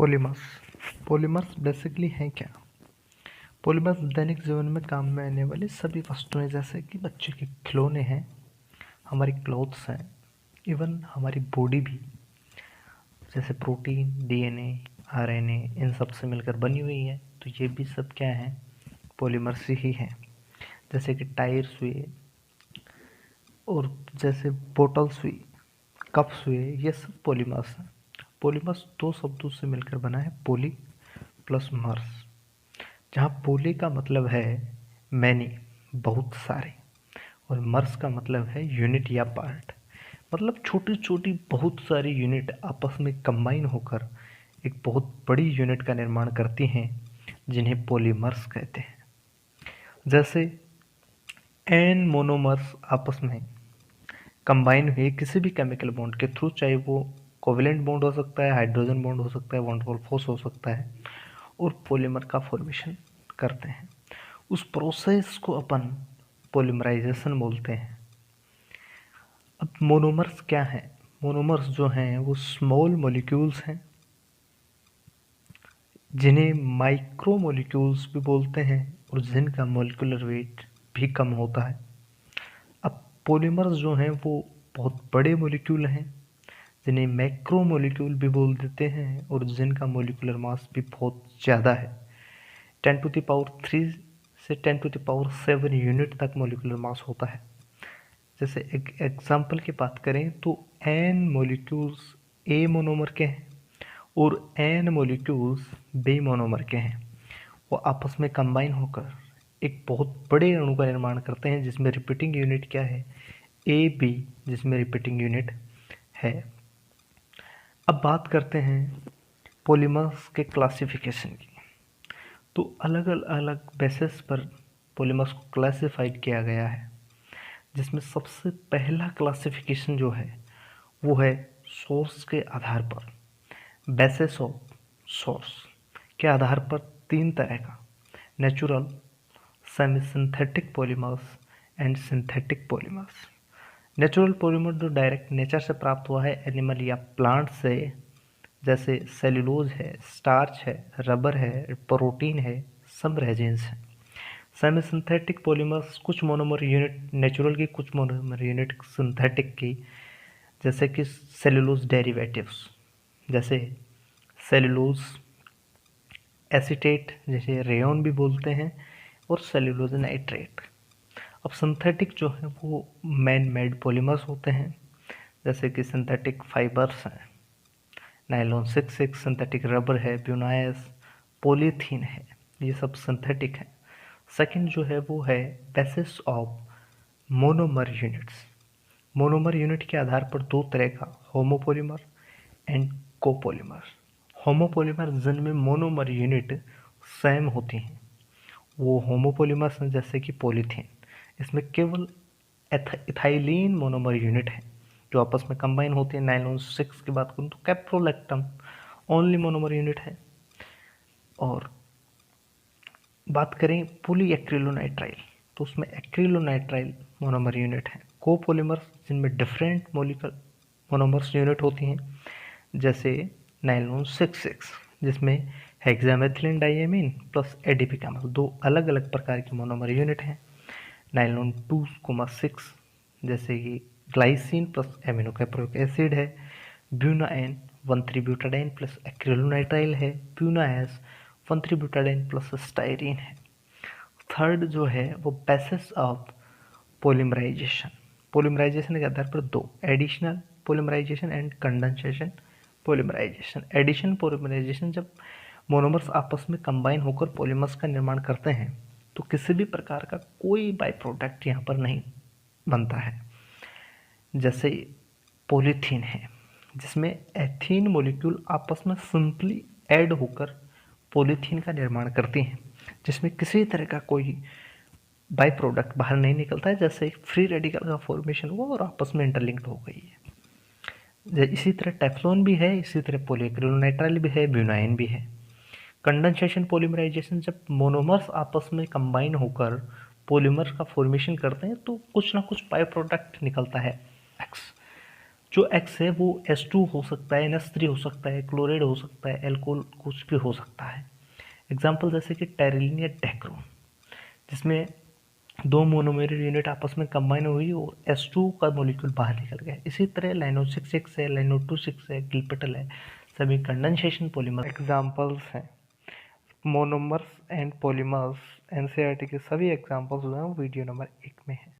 Polymers polymers basically हैं क्या? Polymers दैनिक जीवन में काम में आने वाली सभी वस्तुएं, जैसे कि बच्चे के खिलौने हैं, हमारी क्लोथ्स हैं, इवन हमारी बॉडी भी, जैसे प्रोटीन, डीएनए, आरएनए, इन सब से मिलकर बनी हुई है। तो ये भी सब क्या है? पॉलीमर्स ही हैं। जैसे कि टायर्स हुए, और जैसे बोटल्स हुई, कप्स हुए, ये सब पॉलीमर्स हैं। पॉलीमर्स दो शब्दों से मिलकर बना है, पॉली प्लस मर्स, जहाँ पोली का मतलब है मैनी, बहुत सारे, और मर्स का मतलब है यूनिट या पार्ट, मतलब छोटी छोटी बहुत सारी यूनिट आपस में कंबाइन होकर एक बहुत बड़ी यूनिट का निर्माण करती हैं, जिन्हें पॉलीमर्स कहते हैं। जैसे एन मोनोमर्स आपस में कंबाइन हुए किसी भी केमिकल बॉन्ड के थ्रू, चाहे वो कोवेलेंट बॉन्ड हो सकता है, हाइड्रोजन बॉन्ड हो सकता है, वन टू फोर्स हो सकता है, और पॉलीमर का फॉर्मेशन करते हैं। उस प्रोसेस को अपन पॉलीमराइजेशन बोलते हैं। अब मोनोमर्स क्या हैं? मोनोमर्स जो हैं वो स्मॉल मॉलिक्यूल्स हैं, जिन्हें माइक्रो मॉलिक्यूल्स भी बोलते हैं, और जिनका मॉलिक्यूलर वेट भी कम होता है। अब पॉलीमर्स जो हैं वो बहुत बड़े मॉलिक्यूल हैं, जिन्हें मैक्रो मॉलिक्यूल भी बोल देते हैं, और जिनका मॉलिक्यूलर मास भी बहुत ज़्यादा है। 10⁻³ से 10⁻7 यूनिट तक मॉलिक्यूलर मास होता है। जैसे एक एग्जाम्पल की बात करें तो n मॉलिक्यूल्स ए मोनोमर के हैं और n मॉलिक्यूल्स बी मोनोमर के हैं। वो आपस में कंबाइन होकर एक बहुत बड़े अणु का निर्माण करते हैं, जिसमें रिपीटिंग यूनिट क्या है? ए बी, जिसमें रिपीटिंग यूनिट है। अब बात करते हैं पॉलीमर्स के क्लासिफिकेशन की। तो अलग अलग बेसिस पर पॉलीमर्स को क्लासिफाइड किया गया है, जिसमें सबसे पहला क्लासिफिकेशन जो है वो है सोर्स के आधार पर, बेसिस ऑफ सोर्स के आधार पर। तीन तरह का, natural, semi synthetic polymers and synthetic polymers. Natural polymer जो डायरेक्ट नेचर से प्राप्त हुआ है, एनिमल या प्लांट से, जैसे सेल्यूलोज है, स्टार्च है, रबर है, प्रोटीन है, सब रेजिन्स हैं। सेमी सिंथेटिक पॉलीमर्स कुछ मोनोमर यूनिट नेचुरल की, कुछ मोनोमर यूनिट सिंथेटिक की, जैसे कि सेल्यूलोज डेरिवेटिव्स, जैसे सेल्यूलोज एसीटेट, जैसे रेयन भी बोलते हैं, और सेल्यूलोज नाइट्रेट। अब सिंथेटिक जो है वो मैन मेड पॉलीमर्स होते हैं, जैसे कि सिंथेटिक फाइबर्स हैं, नायलॉन 6 सिंथेटिक रबर है, ब्यूनायस, पॉलीथीन है, ये सब सिंथेटिक है। सेकंड जो है वो है basis of monomer units. Monomer unit के आधार पर दो तरह का, होमोपॉलीमर एंड कोपॉलीमर। होमोपॉलीमर जिनमें मोनोमर यूनिट सेम होती हैं, वो होमोपॉलीमर्स हैं, जैसे कि पॉलीथीन। इसमें केवल इथाइलीन मोनोमर यूनिट है जो आपस में कंबाइन होती है। नायलॉन 6 की बात करूँ तो कैप्रोलैक्टम ओनली मोनोमर यूनिट है। और बात करें पॉलीएक्रिलोनाइट्राइल, तो उसमें एक्रिलोनाइट्राइल मोनोमर यूनिट है। कोपॉलीमर्स जिनमें डिफरेंट मोनोमर्स यूनिट होती हैं, जैसे नायलॉन 6 जिसमें hexamethylene diamine plus ADP camel, दो अलग अलग प्रकार की मोनोमर यूनिट हैं। नायलॉन 2,6 जैसे कि glycine plus amino caproic acid है। ब्यूनाएन 1,3-ब्यूटाडाइन प्लस एक्रिलोनाइट्राइल है। ब्यूनाएस 1,3-ब्यूटाडाइन प्लस स्टाइरीन है। थर्ड जो है वो बेसिस ऑफ पॉलीमराइजेशन। पॉलीमराइजेशन के आधार पर दो, additional polymerisation and condensation polymerisation. Addition polymerisation, जब मोनोमर्स आपस में कंबाइन होकर पॉलीमर्स का निर्माण करते हैं तो किसी भी प्रकार का कोई बाई प्रोडक्ट यहाँ पर नहीं बनता है। जैसे पॉलीथीन है, जिसमें एथीन मॉलिक्यूल आपस में सिंपली ऐड होकर पॉलीथीन का निर्माण करती हैं, जिसमें किसी तरह का कोई बाई प्रोडक्ट बाहर नहीं निकलता है, जैसे फ्री रेडिकल का फॉर्मेशन हुआ और आपस में इंटरलिंक्ड हो गई है। इसी तरह टेफ्लॉन भी है, इसी तरह पॉलीएक्रिलोनाइट्राइल भी है, ब्यूनाइन भी है। कंडेंसेशन पॉलीमराइजेशन, जब मोनोमर्स आपस में कंबाइन होकर पॉलीमर का फॉर्मेशन करते हैं तो कुछ ना कुछ बाई प्रोडक्ट निकलता है एक्स, जो X है वो H2 हो सकता है, NH3 हो सकता है, क्लोराइड हो सकता है, एल्कोहल कुछ भी हो सकता है। एग्जाम्पल जैसे कि टेरिलिन या डेक्रोन, जिसमें दो मोनोमेरिक यूनिट आपस में कंबाइन हुई और H2 का मॉलिक्यूल बाहर निकल गया। इसी तरह लाइनो 6 है, लाइनो 2 6 है, गिलपेटल है, सभी कंडेंसेशन पॉलीमर एग्जाम्पल्स हैं। मोनोमर्स एंड पॉलीमर्स एनसीईआरटी के सभी एग्जाम्पल्स जो हैं वीडियो नंबर 1 में है।